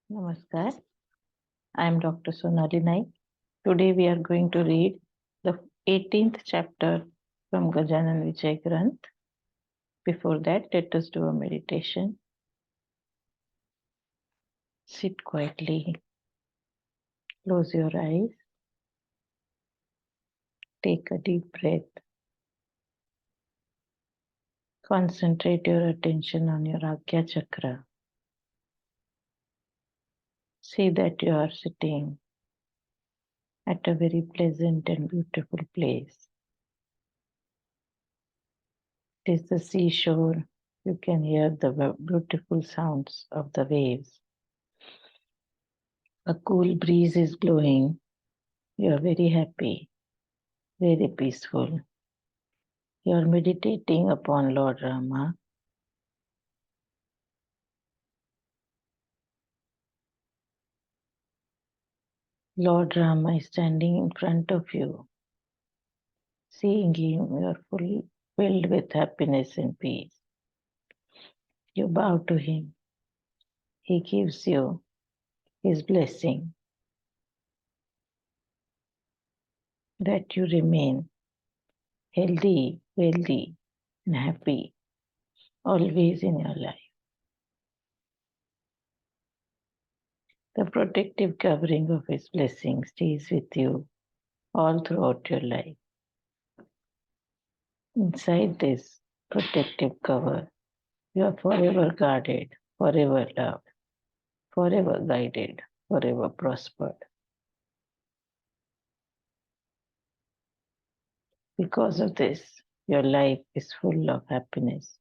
Namaskar. I am Dr. Sonali Naik. Today we are going to read the 18th chapter from Gajanan Vijay Granth. Before that, let us do a meditation. Sit quietly, close your eyes, take a deep breath. Concentrate your attention on your Ajna chakra. See that you are sitting at a very pleasant and beautiful place. It is the seashore. You can hear the beautiful sounds of the waves. A cool breeze is blowing. You are very happy, very peaceful. You are meditating upon Lord Rama. Lord Rama is standing in front of you. Seeing him, you are fully filled with happiness and peace. You bow to him. He gives you his blessing that you remain healthy, wealthy, and happy always in your life. The protective covering of his blessing stays with you all throughout your life. Inside this protective cover, you are forever guarded, forever loved, forever guided, forever prospered. Because of this, your life is full of happiness,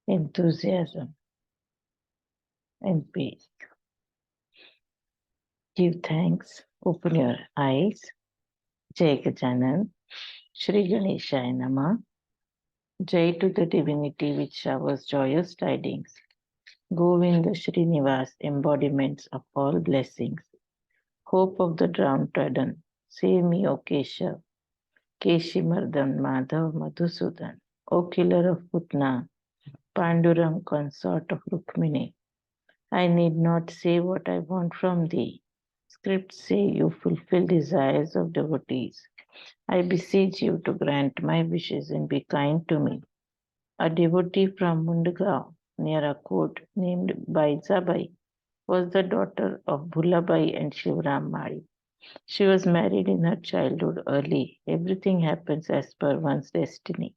enthusiasm, and peace. Give thanks, open your eyes. Jai Gajanan, Shri Ganeshaya Nama. Jai to the divinity which showers joyous tidings. Govinda Srinivas, embodiments of all blessings. Hope of the downtrodden, save me, O Keshav. Keshimardan Madhav Madhusudan, O killer of Putna, Panduram, consort of Rukmini. I need not say what I want from thee. Scripts say you fulfill desires of devotees. I beseech you to grant my wishes and be kind to me. A devotee from Mundgaon, near Akot, named Baizabai, was the daughter of Bhulabai and Shivram Mari. She was married in her childhood early. Everything happens as per one's destiny.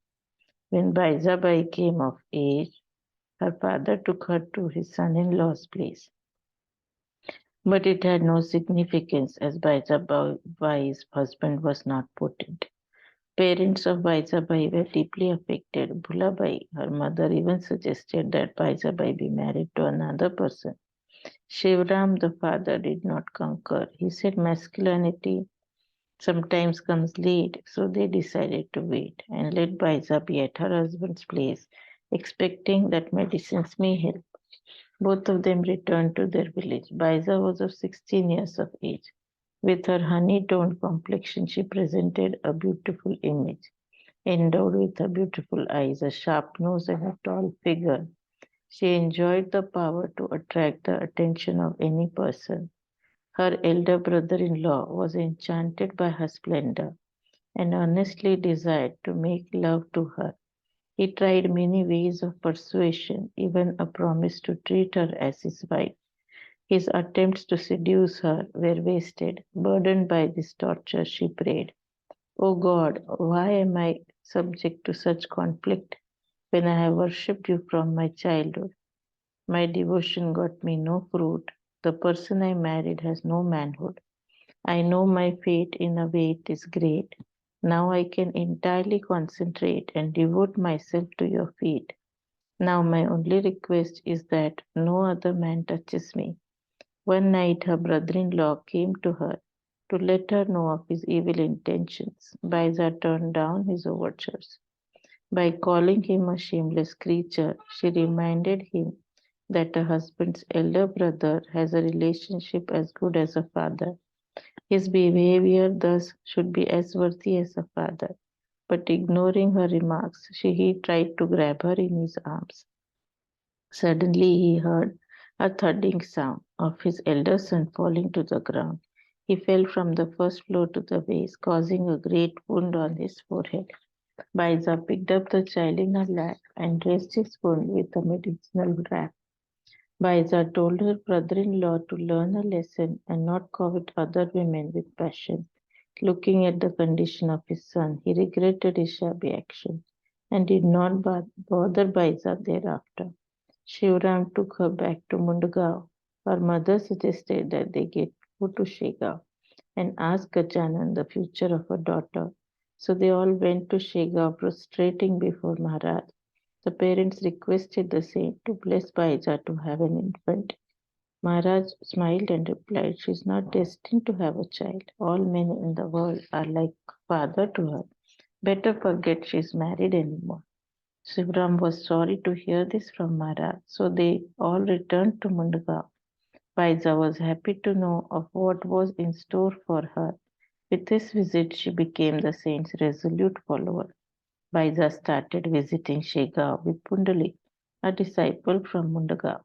When Baizabai came of age, her father took her to his son-in-law's place. But it had no significance as Baizabai's husband was not potent. Parents of Baizabai were deeply affected. Bhulabai, her mother, even suggested that Baizabai be married to another person. Shivram, the father, did not concur. He said masculinity sometimes comes late, so they decided to wait and let Baiza be at her husband's place, expecting that medicines may help. Both of them returned to their village. Baiza was of 16 years of age. With her honey-toned complexion, she presented a beautiful image. Endowed with her beautiful eyes, a sharp nose, and a tall figure, she enjoyed the power to attract the attention of any person. Her elder brother-in-law was enchanted by her splendor and earnestly desired to make love to her. He tried many ways of persuasion, even a promise to treat her as his wife. His attempts to seduce her were wasted. Burdened by this torture, she prayed, O God, why am I subject to such conflict when I have worshipped you from my childhood? My devotion got me no fruit. The person I married has no manhood. I know my fate in a way it is great. Now I can entirely concentrate and devote myself to your feet. Now my only request is that no other man touches me. One night her brother-in-law came to her to let her know of his evil intentions. Baiza turned down his overtures. By calling him a shameless creature, she reminded him that a husband's elder brother has a relationship as good as a father. His behavior thus should be as worthy as a father. But ignoring her remarks, he tried to grab her in his arms. Suddenly he heard a thudding sound of his elder son falling to the ground. He fell from the first floor to the base, causing a great wound on his forehead. Baiza picked up the child in her lap and dressed his wound with a medicinal wrap. Baiza told her brother-in-law to learn a lesson and not covet other women with passion. Looking at the condition of his son, he regretted his shabby action and did not bother Baiza thereafter. Shivram took her back to Mundgaon. Her mother suggested that they go to Shegaon and ask Gajanan the future of her daughter. So they all went to Shegaon prostrating before Maharaj. The parents requested the saint to bless Baija to have an infant. Maharaj smiled and replied, "She is not destined to have a child. All men in the world are like father to her. Better forget she is married anymore." Shivram was sorry to hear this from Maharaj, so they all returned to Mundgaon. Baija was happy to know of what was in store for her. With this visit, she became the saint's resolute follower. Baija started visiting Shegaon with Pundalik, a disciple from Mundgaon.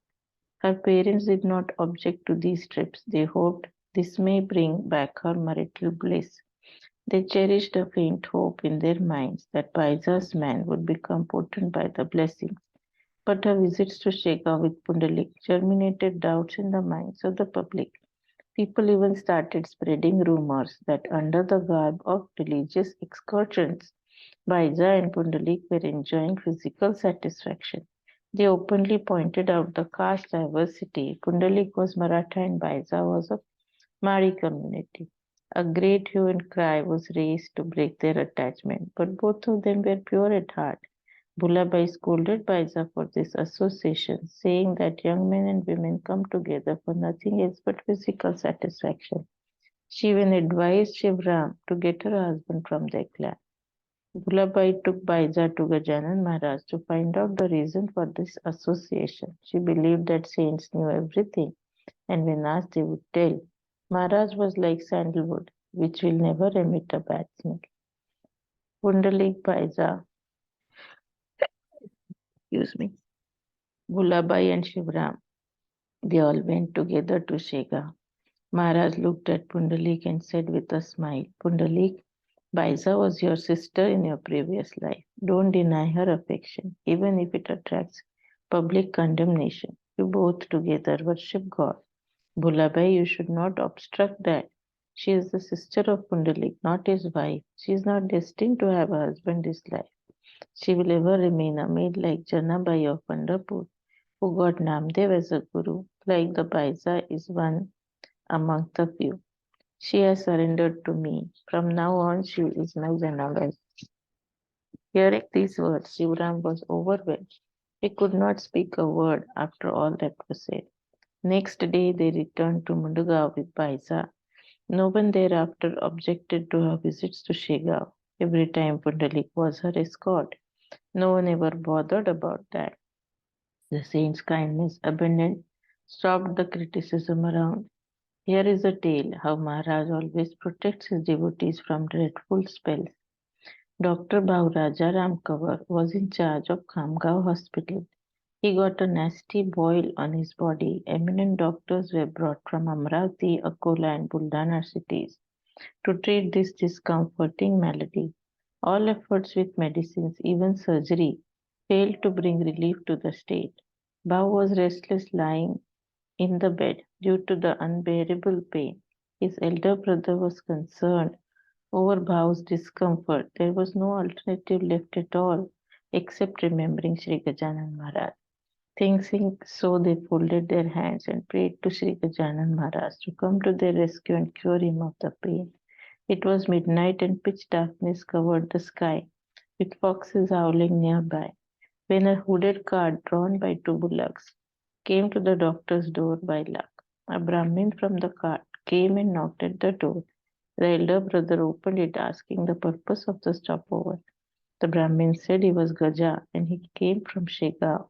Her parents did not object to these trips. They hoped this may bring back her marital bliss. They cherished a faint hope in their minds that Baija's man would become potent by the blessings. But her visits to Shegaon with Pundalik germinated doubts in the minds of the public. People even started spreading rumors that under the garb of religious excursions, Baija and Pundalik were enjoying physical satisfaction. They openly pointed out the caste diversity. Pundalik was Maratha and Baija was of Mari community. A great hue and cry was raised to break their attachment, but both of them were pure at heart. Bhulabai scolded Baija for this association, saying that young men and women come together for nothing else but physical satisfaction. She even advised Shivram to get her husband from their clan. Bhulabai took Baija to Gajanan Maharaj to find out the reason for this association. She believed that saints knew everything, and when asked, they would tell. Maharaj was like sandalwood, which will never emit a bad smell. Pundalik Baija, excuse me, Bhulabai and Shivram, they all went together to Shega. Maharaj looked at Pundalik and said with a smile, "Pundalik, Baisa was your sister in your previous life. Don't deny her affection, even if it attracts public condemnation. You both together worship God. Bhulabai, you should not obstruct that. She is the sister of Pundalik, not his wife. She is not destined to have a husband this life. She will ever remain a maid like Janabai of Pandharpur, who got Namdev as a guru, like the Baisa is one among the few. She has surrendered to me. From now on, she is my Janabai." Hearing these words, Shivram was overwhelmed. He could not speak a word after all that was said. Next day, they returned to Mundugaon with Baisa. No one thereafter objected to her visits to Shigao. Every time Pundalik was her escort. No one ever bothered about that. The saint's kindness abundant stopped the criticism around. Here is a tale how Maharaj always protects his devotees from dreadful spells. Dr. Bahuraja Ramkawar was in charge of Khamgaon Hospital. He got a nasty boil on his body. Eminent doctors were brought from Amravati, Akola, and Buldana cities to treat this discomforting malady. All efforts with medicines, even surgery, failed to bring relief to the state. Bhav was restless lying in the bed due to the unbearable pain. His elder brother was concerned over Bhav's discomfort. There was no alternative left at all except remembering Sri Gajanan Maharaj. Thinking so, they folded their hands and prayed to Sri Gajanan Maharaj to come to their rescue and cure him of the pain. It was midnight and pitch darkness covered the sky, with foxes howling nearby, when a hooded cart drawn by two bullocks came to the doctor's door by luck. A Brahmin from the cart came and knocked at the door. The elder brother opened it, asking the purpose of the stopover. The Brahmin said he was Gaja and he came from Shegaon.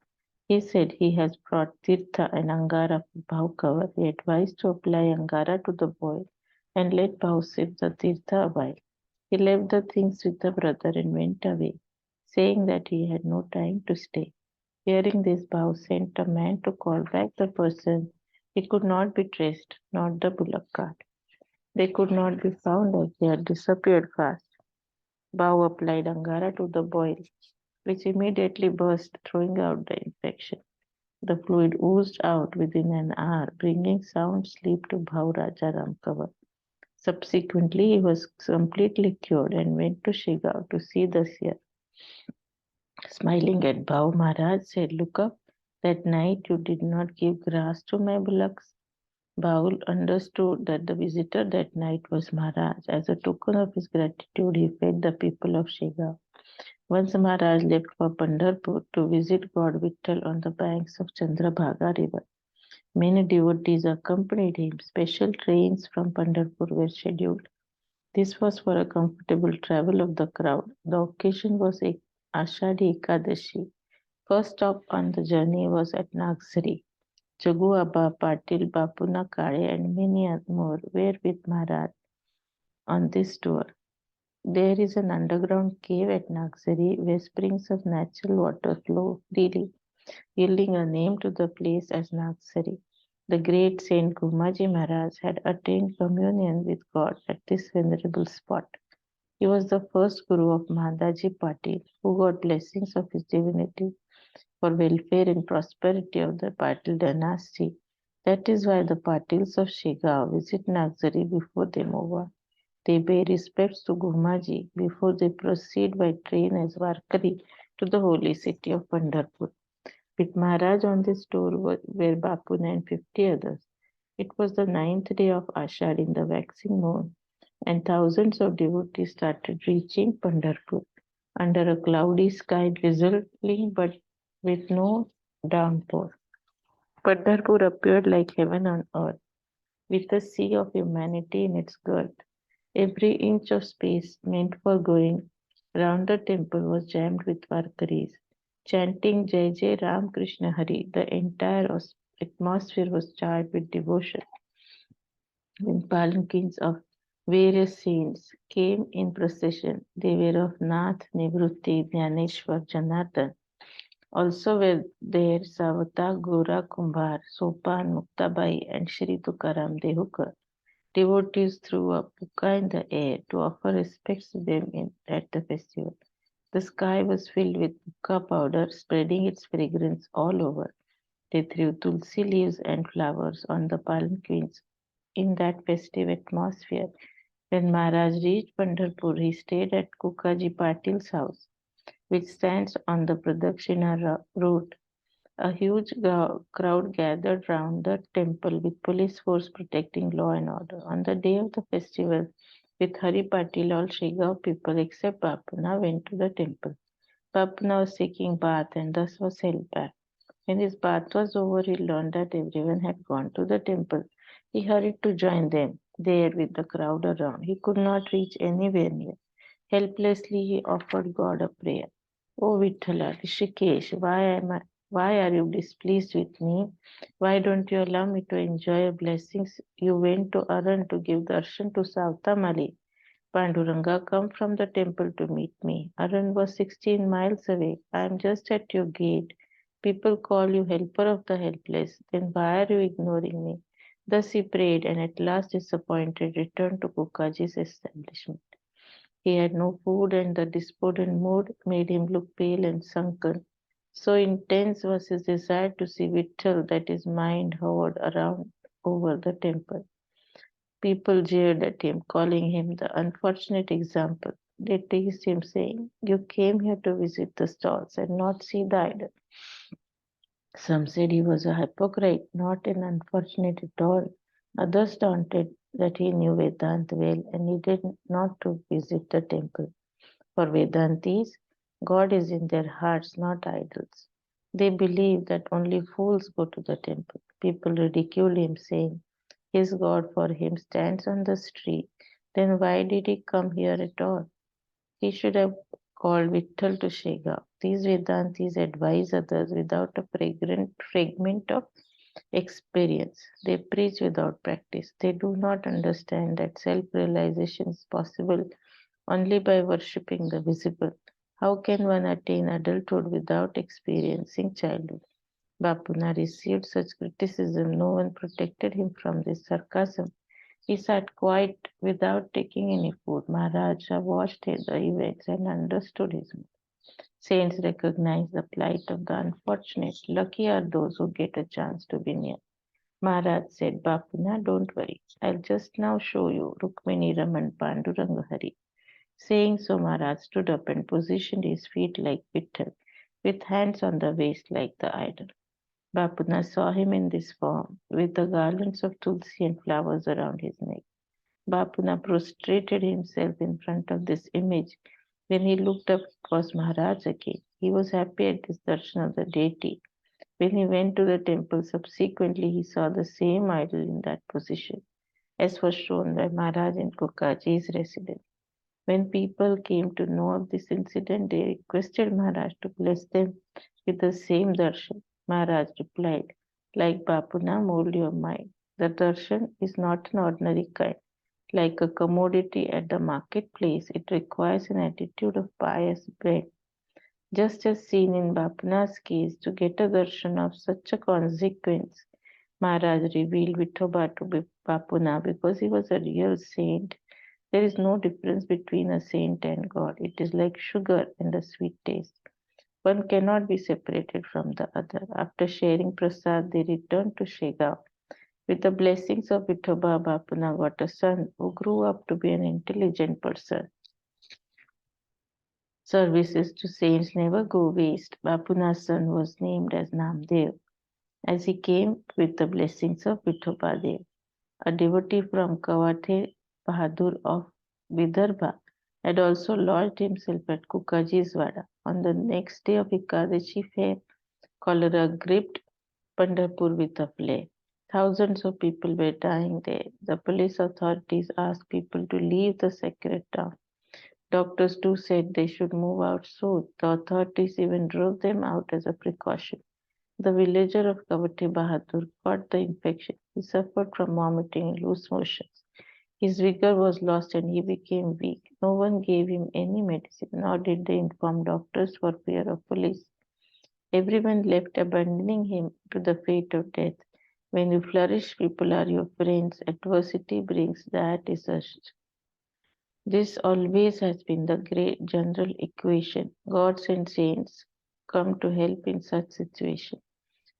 He said he has brought Tirtha and Angara for Bhau. He advised to apply Angara to the boil and let Bhau sip the Tirtha a while. He left the things with the brother and went away, saying that he had no time to stay. Hearing this, Bhau sent a man to call back the person. He could not be traced, not the bullock cart. They could not be found as they had disappeared fast. Bhau applied Angara to the boil, which immediately burst, throwing out the infection. The fluid oozed out within an hour, bringing sound sleep to Bhau Raja Ramkavar. Subsequently, he was completely cured and went to Shigaon to see the seer. Smiling at Bhau, Maharaj said, "Look up, that night you did not give grass to my bullocks." Bhau understood that the visitor that night was Maharaj. As a token of his gratitude, he fed the people of Shigaon. Once Maharaj left for Pandharpur to visit God Vittal on the banks of Chandrabhaga river. Many devotees accompanied him. Special trains from Pandharpur were scheduled. This was for a comfortable travel of the crowd. The occasion was Ashadi Ekadashi. First stop on the journey was at Nagsari. Jagu Abba, Patil, Bapuna Kale, and many more were with Maharaj on this tour. There is an underground cave at Nagsari where springs of natural water flow freely, yielding a name to the place as Nagsari. The great Saint Gumaji Maharaj had attained communion with God at this venerable spot. He was the first Guru of Mahadaji Patil, who got blessings of his divinity for welfare and prosperity of the Patil dynasty. That is why the Patils of Shigaon visit Nagsari before they move on. They pay respects to Gumaji before they proceed by train as Varkari to the holy city of Pandharpur. With Maharaj on this tour were Bapuna and 50 others. It was the ninth day of Ashad in the waxing moon, and thousands of devotees started reaching Pandharpur under a cloudy sky, drizzling but with no downpour. Pandharpur appeared like heaven on earth, with a sea of humanity in its girth. Every inch of space meant for going round the temple was jammed with Varkaris, chanting Jai Jai Ram Krishna Hari. The entire atmosphere was charged with devotion. When palanquins of various saints came in procession, they were of Nath, Nivrutti, Dnyaneshwar, Janardhan. Also were there Savata, Gora, Kumbhar, Sopan, Muktabai, and Shri Tukaram Dehukar. Devotees threw a puka in the air to offer respects to them at the festival. The sky was filled with puka powder, spreading its fragrance all over. They threw tulsi leaves and flowers on the palanquins in that festive atmosphere. When Maharaj reached Pandharpur, he stayed at Kukaji Patil's house, which stands on the Pradakshina route. A huge crowd gathered round the temple with police force protecting law and order. On the day of the festival, with Hari Patil, all Shigaon people except Bapuna went to the temple. Bapuna was taking bath and thus was held back. When his bath was over, he learned that everyone had gone to the temple. He hurried to join them, there with the crowd around. He could not reach anywhere near. Helplessly, he offered God a prayer. O Vithala, Rishikesh, why are you displeased with me? Why don't you allow me to enjoy your blessings? You went to Aran to give darshan to Savtamali. Panduranga, come from the temple to meet me. Aran was 16 miles away. I am just at your gate. People call you helper of the helpless. Then why are you ignoring me? Thus he prayed and at last disappointed returned to Kukaji's establishment. He had no food and the despondent mood made him look pale and sunken. So intense was his desire to see Vittal that his mind hovered around over the temple. People jeered at him, calling him the unfortunate example. They teased him, saying, "You came here to visit the stalls and not see the idol." Some said he was a hypocrite, not an unfortunate at all. Others taunted that he knew Vedanta well and needed not to visit the temple. For Vedantis, God is in their hearts, not idols. They believe that only fools go to the temple. People ridicule him, saying, his God for him stands on the street. Then why did he come here at all? He should have called Vittal to Shega. These Vedantis advise others without a fragment of experience. They preach without practice. They do not understand that self realization is possible only by worshipping the visible. How can one attain adulthood without experiencing childhood? Bapuna received such criticism, no one protected him from this sarcasm. He sat quiet without taking any food. Maharaja watched the events and understood his mood. Saints recognize the plight of the unfortunate. Lucky are those who get a chance to be near. Maharaj said, Bapuna, don't worry. I'll just now show you Rukmini Raman Panduranga Hari. Saying so, Maharaj stood up and positioned his feet like Vittal, with hands on the waist like the idol. Bapuna saw him in this form, with the garlands of tulsi and flowers around his neck. Bapuna prostrated himself in front of this image. When he looked up, it was Maharaj again. He was happy at this darshan of the deity. When he went to the temple subsequently, he saw the same idol in that position, as was shown by Maharaj in Kukaji's residence. When people came to know of this incident, they requested Maharaj to bless them with the same darshan. Maharaj replied, like Bapuna, mold your mind. The darshan is not an ordinary kind. Like a commodity at the marketplace, it requires an attitude of pious bread. Just as seen in Bapuna's case, to get a darshan of such a consequence, Maharaj revealed Vithoba to Bapuna because he was a real saint. There is no difference between a saint and God. It is like sugar and a sweet taste. One cannot be separated from the other. After sharing prasad, they returned to Shegaon. With the blessings of Vithoba, Bapuna got a son who grew up to be an intelligent person. Services to saints never go waste. Bapuna's son was named as Namdev, as he came with the blessings of Vithoba Dev. A devotee from Kavathe Bahadur of Vidarbha had also lodged himself at Kukaji's Vada. On the next day of Ekadashi fair, cholera gripped Pandharpur with a flare. Thousands of people were dying there. The police authorities asked people to leave the sacred town. Doctors too said they should move out soon. The authorities even drove them out as a precaution. The villager of Kavathe Bahadur caught the infection. He suffered from vomiting and loose motions. His vigor was lost and he became weak. No one gave him any medicine, nor did they inform doctors for fear of police. Everyone left, abandoning him to the fate of death. When you flourish, people are your friends. Adversity brings that desertion. This always has been the great general equation. Gods and saints come to help in such situations.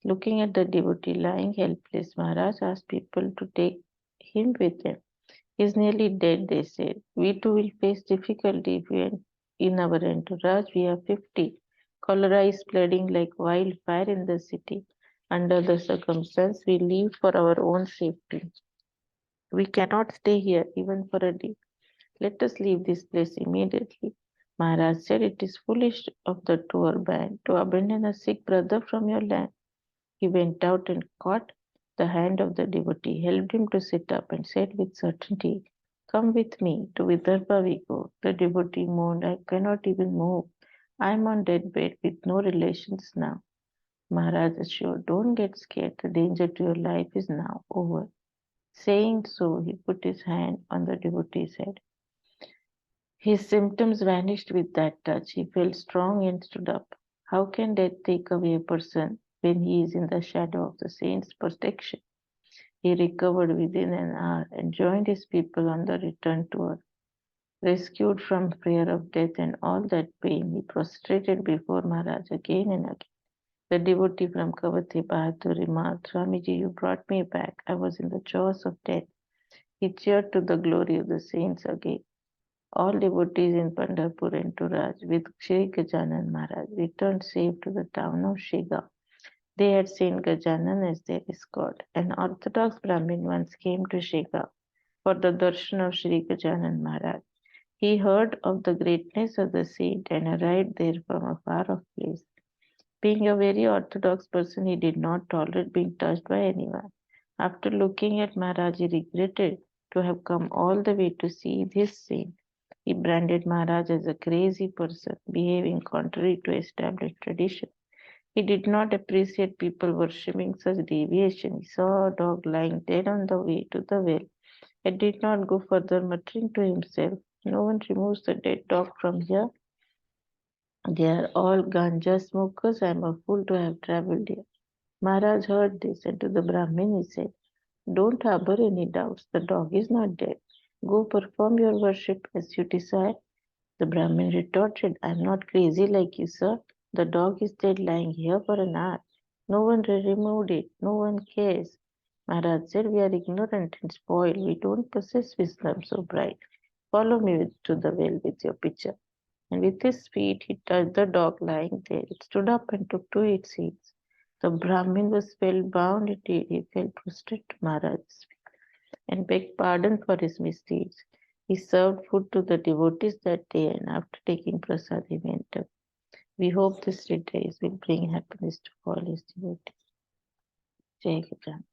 Looking at the devotee lying helpless, Maharaj asked people to take him with them. He is nearly dead, they said. We too will face difficulty if we are in our entourage. We are 50. Cholera is spreading like wildfire in the city. Under the circumstance, we leave for our own safety. We cannot stay here even for a day. Let us leave this place immediately. Maharaj said, it is foolish of the tour band to abandon a sick brother from your land. He went out and caught the hand of the devotee, helped him to sit up, and said with certainty, Come with me, to Vidarbha we go. The devotee moaned, I cannot even move. I am on dead bed with no relations now. Maharaj assured, Don't get scared, the danger to your life is now over. Saying so, he put his hand on the devotee's head. His symptoms vanished with that touch. He felt strong and stood up. How can death take away a person when he is in the shadow of the saint's protection? He recovered within an hour and joined his people on the return tour. Rescued from fear of death and all that pain, he prostrated before Maharaj again and again. The devotee from Kavathe Bahadur remarked, Swamiji, you brought me back. I was in the jaws of death. He cheered to the glory of the saints again. All devotees in Pandharpur entourage with Sri Gajanan Maharaj returned safe to the town of Shegaon. They had seen Gajanan as their escort. An orthodox Brahmin once came to Shegaon for the darshan of Sri Gajanan Maharaj. He heard of the greatness of the saint and arrived there from a far off place. Being a very orthodox person, he did not tolerate being touched by anyone. After looking at Maharaj, he regretted to have come all the way to see this saint. He branded Maharaj as a crazy person, behaving contrary to established tradition. He did not appreciate people worshipping such deviation. He saw a dog lying dead on the way to the well and did not go further, muttering to himself, No one removes the dead dog from here. They are all ganja smokers. I am a fool to have travelled here. Maharaj heard this, and to the Brahmin he said, don't harbor any doubts. The dog is not dead. Go perform your worship as you desire. The Brahmin retorted, I am not crazy like you, sir. The dog is dead lying here for an hour. No one removed it. No one cares. Maharaj said, we are ignorant and spoiled. We don't possess wisdom so bright. Follow me to the well with your pitcher. And with his feet he touched the dog lying there. It stood up and took to its heels. The Brahmin was spellbound indeed. He fell prostrate to Maharaj's feet and begged pardon for his misdeeds. He served food to the devotees that day, and after taking prasad, he went up. We hope these 3 days will bring happiness to all his devotees. Jai Gajanan.